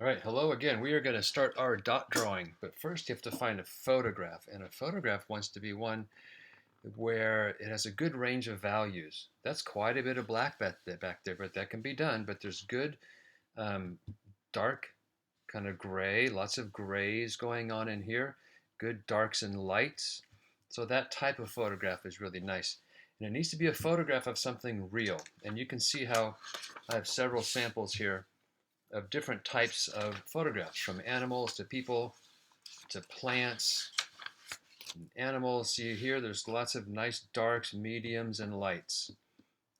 All right, hello again. We are going to start our dot drawing, but first you have to find a photograph, and a photograph wants to be one where it has a good range of values. That's quite a bit of black back there, but that can be done. But there's good um, dark, kind of gray, lots of grays going on in here, good darks and lights. So that type of photograph is really nice. And it needs to be a photograph of something real. And you can see how I have several samples here of different types of photographs, from animals to people to plants and animals. See here, there's lots of nice darks, mediums, and lights.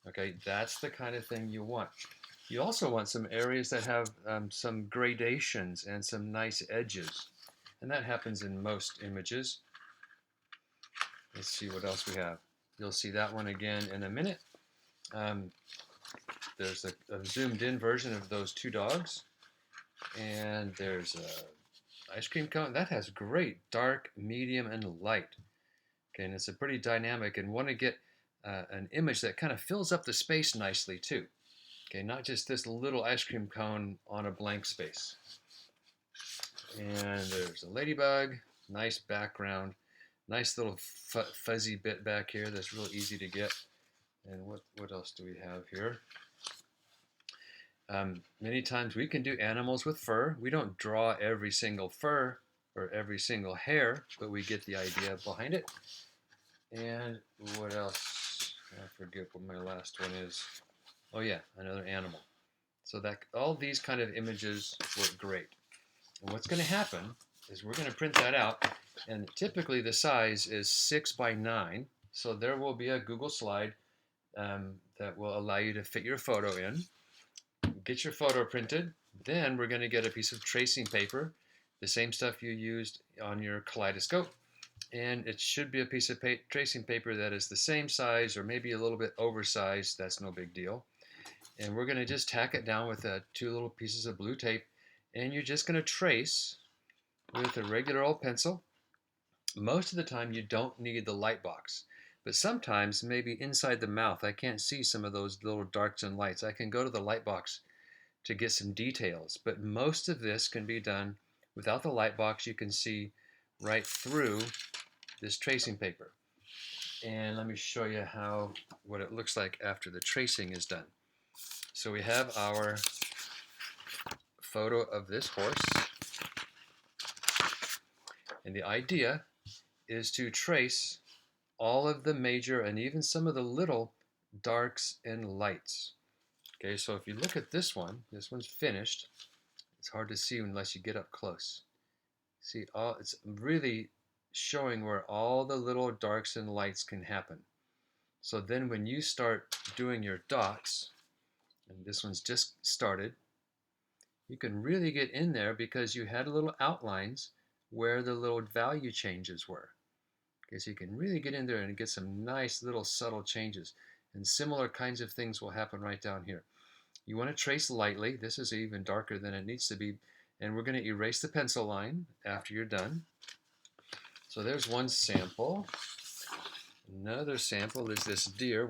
Okay, that's the kind of thing you want. You also want some areas that have some gradations and some nice edges. And that happens in most images. Let's see what else we have. You'll see that one again in a minute. Um, there's a zoomed in version of those two dogs. And there's a ice cream cone. That has great dark, medium, and light. Okay, and it's a pretty dynamic, and want to get an image that kind of fills up the space nicely too. Okay, not just this little ice cream cone on a blank space. And there's a ladybug, nice background, nice little fuzzy bit back here that's real easy to get. And what else do we have here? Many times we can do animals with fur. We don't draw every single fur or every single hair, but we get the idea behind it. And what else? I forget what my last one is. Oh yeah, another animal. So that all these kind of images work great. And what's going to happen is we're going to print that out, and typically the size is 6 by 9. So there will be a Google slide that will allow you to fit your photo in. Get your photo printed. Then we're going to get a piece of tracing paper, the same stuff you used on your kaleidoscope. And it should be a piece of tracing paper that is the same size or maybe a little bit oversized. That's no big deal. And we're going to just tack it down with two little pieces of blue tape. And you're just going to trace with a regular old pencil. Most of the time you don't need the light box. But sometimes, maybe inside the mouth, I can't see some of those little darks and lights. I can go to the light box to get some details. But most of this can be done without the light box. You can see right through this tracing paper. And let me show you what it looks like after the tracing is done. So we have our photo of this horse. And the idea is to trace all of the major and even some of the little darks and lights. Okay, so if you look at this one's finished. It's hard to see unless you get up close. See, it's really showing where all the little darks and lights can happen. So then when you start doing your dots, and this one's just started, you can really get in there because you had little outlines where the little value changes were. Okay, so you can really get in there and get some nice little subtle changes. And similar kinds of things will happen right down here. You want to trace lightly. This is even darker than it needs to be. And we're going to erase the pencil line after you're done. So there's one sample. Another sample is this deer.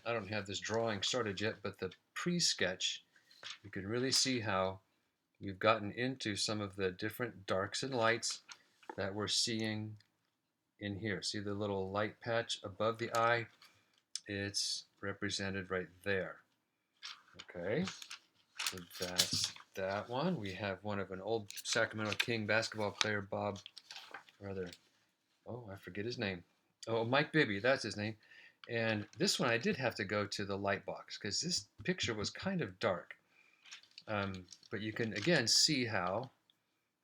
I don't have this drawing started yet, but the pre-sketch, you can really see how we've gotten into some of the different darks and lights that we're seeing in here. See the little light patch above the eye? It's represented right there. Okay, so that's that one. We have one of an old Sacramento King basketball player, I forget his name. Oh, Mike Bibby, that's his name. And this one I did have to go to the light box because this picture was kind of dark. But you can again see how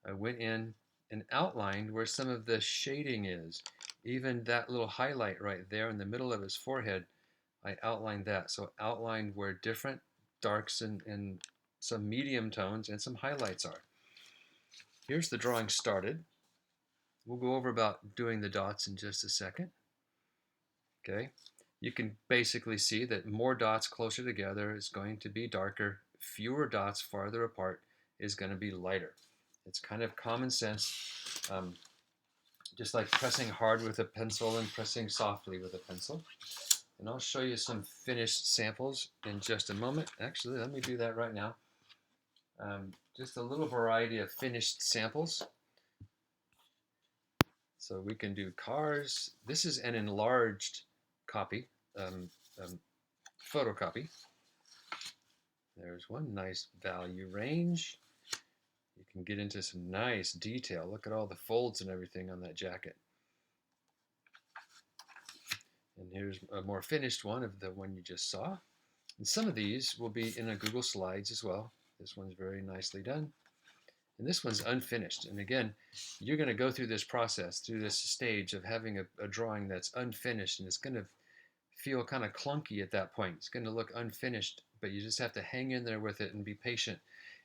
I went in and outlined where some of the shading is. Even that little highlight right there in the middle of his forehead, I outlined that. So outlined where different darks and some medium tones and some highlights are. Here's the drawing started. We'll go over about doing the dots in just a second. Okay, you can basically see that more dots closer together is going to be darker. Fewer dots farther apart is going to be lighter. It's kind of common sense, just like pressing hard with a pencil and pressing softly with a pencil. And I'll show you some finished samples in just a moment. Actually, let me do that right now. Just a little variety of finished samples. So we can do cars. This is an enlarged copy, um, um, photocopy. There's one nice value range. You can get into some nice detail. Look at all the folds and everything on that jacket. And here's a more finished one of the one you just saw. And some of these will be in a Google Slides as well. This one's very nicely done. And this one's unfinished. And again, you're going to go through this process, through this stage of having a drawing that's unfinished, and it's going to feel kind of clunky at that point. It's going to look unfinished, but you just have to hang in there with it and be patient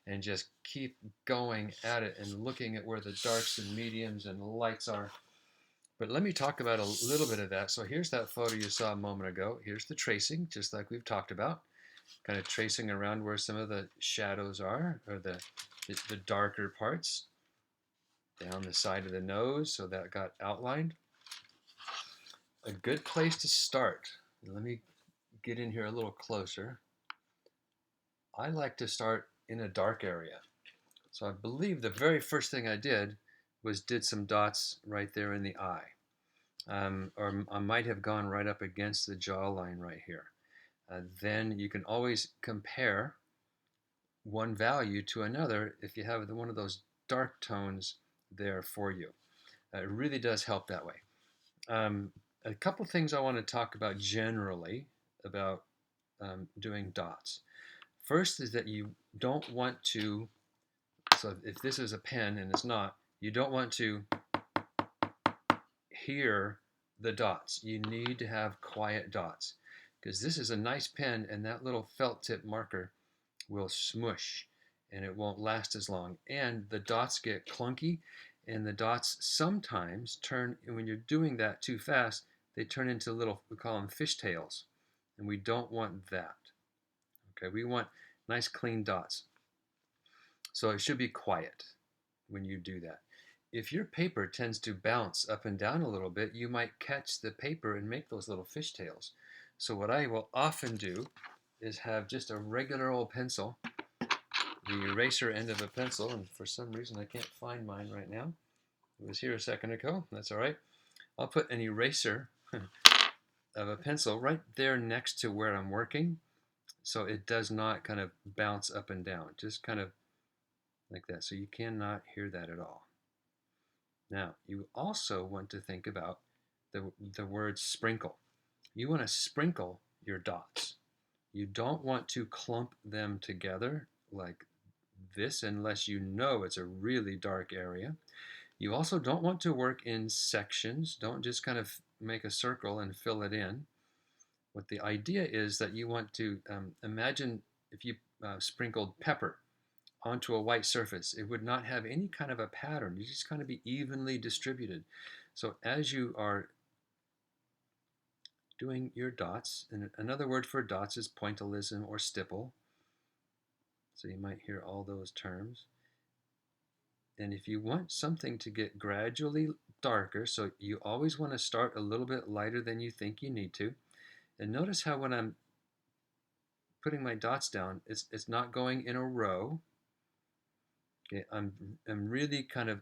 and just keep going at it and looking at where the darks and mediums and lights are. But let me talk about a little bit of that. So here's that photo you saw a moment ago. Here's the tracing, just like we've talked about, kind of tracing around where some of the shadows are, or the darker parts down the side of the nose, so that got outlined. A good place to start, let me get in here a little closer. I like to start in a dark area. So I believe the very first thing I did was did some dots right there in the eye. Or I might have gone right up against the jawline right here. Then you can always compare one value to another if you have one of those dark tones there for you. It really does help that way. A couple things I want to talk about generally about doing dots. First is that you don't want to, so if this is a pen and it's not, you don't want to hear the dots. You need to have quiet dots, because this is a nice pen and that little felt tip marker will smush and it won't last as long. And the dots get clunky, and the dots sometimes turn, and when you're doing that too fast, they turn into little, we call them fishtails, and we don't want that. Okay, we want nice clean dots. So it should be quiet when you do that. If your paper tends to bounce up and down a little bit, you might catch the paper and make those little fishtails. So what I will often do is have just a regular old pencil, the eraser end of a pencil, and for some reason I can't find mine right now. It was here a second ago. That's all right. I'll put an eraser of a pencil right there next to where I'm working, so it does not kind of bounce up and down, just kind of like that. So you cannot hear that at all. Now, you also want to think about the word sprinkle. You want to sprinkle your dots. You don't want to clump them together like this unless you know it's a really dark area. You also don't want to work in sections. Don't just kind of make a circle and fill it in. What the idea is that you want to imagine if you sprinkled pepper onto a white surface, it would not have any kind of a pattern. You just kind of be evenly distributed. So as you are doing your dots, and another word for dots is pointillism or stipple. So you might hear all those terms. And if you want something to get gradually darker, so you always want to start a little bit lighter than you think you need to. And notice how when I'm putting my dots down, it's not going in a row. Okay, I'm really kind of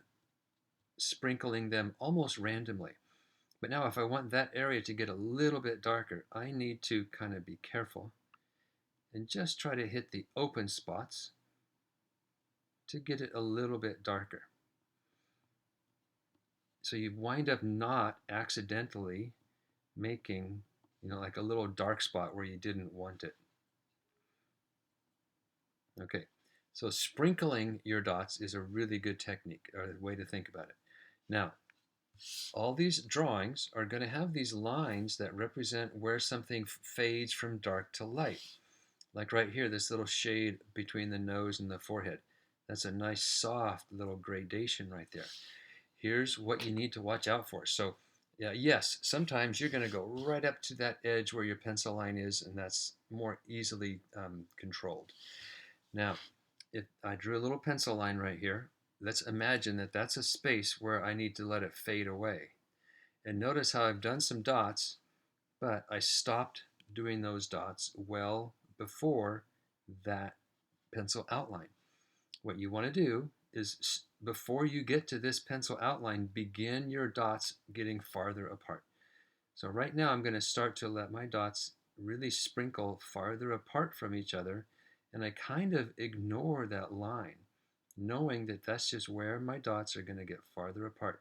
sprinkling them almost randomly. But now if I want that area to get a little bit darker, I need to kind of be careful and just try to hit the open spots to get it a little bit darker. So you wind up not accidentally making, like a little dark spot where you didn't want it. Okay, so sprinkling your dots is a really good technique, or way to think about it. Now, all these drawings are going to have these lines that represent where something fades from dark to light. Like right here, this little shade between the nose and the forehead. That's a nice soft little gradation right there. Here's what you need to watch out for. So yes, sometimes you're going to go right up to that edge where your pencil line is, and that's more easily controlled. Now, if I drew a little pencil line right here, let's imagine that that's a space where I need to let it fade away. And notice how I've done some dots, but I stopped doing those dots well before that pencil outline. What you want to do is, before you get to this pencil outline, begin your dots getting farther apart. So right now I'm going to start to let my dots really sprinkle farther apart from each other, and I kind of ignore that line, knowing that that's just where my dots are going to get farther apart.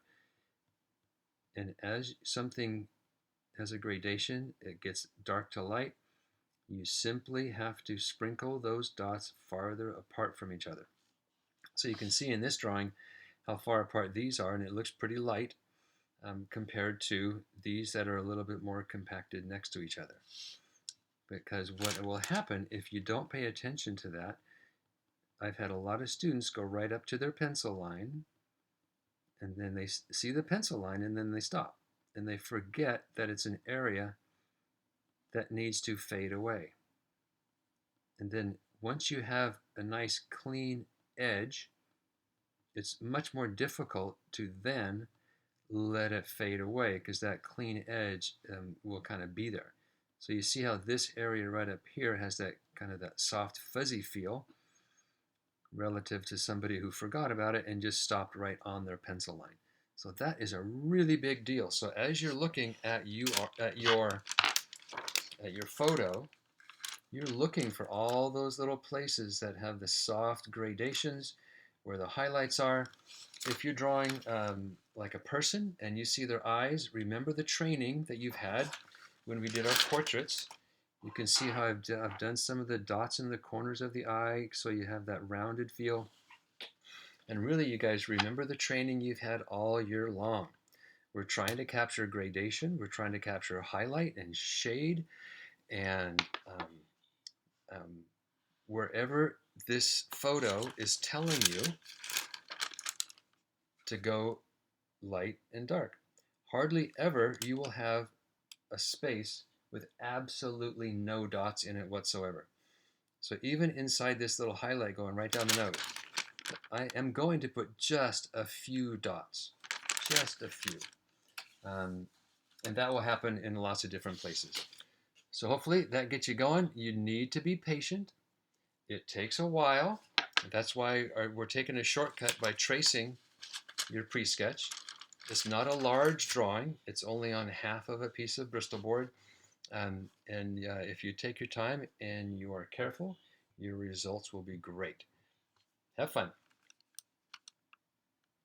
And as something has a gradation, it gets dark to light, you simply have to sprinkle those dots farther apart from each other. So you can see in this drawing how far apart these are, and it looks pretty light compared to these that are a little bit more compacted next to each other. Because what will happen if you don't pay attention to that, I've had a lot of students go right up to their pencil line, and then they see the pencil line and then they stop, and they forget that it's an area that needs to fade away. And then once you have a nice clean edge, it's much more difficult to then let it fade away because that clean edge will kind of be there. So you see how this area right up here has that kind of that soft fuzzy feel relative to somebody who forgot about it and just stopped right on their pencil line. So that is a really big deal. So as you're looking at your photo, you're looking for all those little places that have the soft gradations where the highlights are. If you're drawing like a person and you see their eyes, remember the training that you've had when we did our portraits. You can see how I've done some of the dots in the corners of the eye so you have that rounded feel. And really, you guys remember the training you've had all year long. We're trying to capture gradation. We're trying to capture highlight and shade, and um, wherever this photo is telling you to go light and dark. Hardly ever you will have a space with absolutely no dots in it whatsoever. So even inside this little highlight going right down the nose, I am going to put just a few dots, just a few. And that will happen in lots of different places. So hopefully that gets you going. You need to be patient. It takes a while. That's why we're taking a shortcut by tracing your pre-sketch. It's not a large drawing. It's only on half of a piece of Bristol board. And if you take your time and you are careful, your results will be great. Have fun.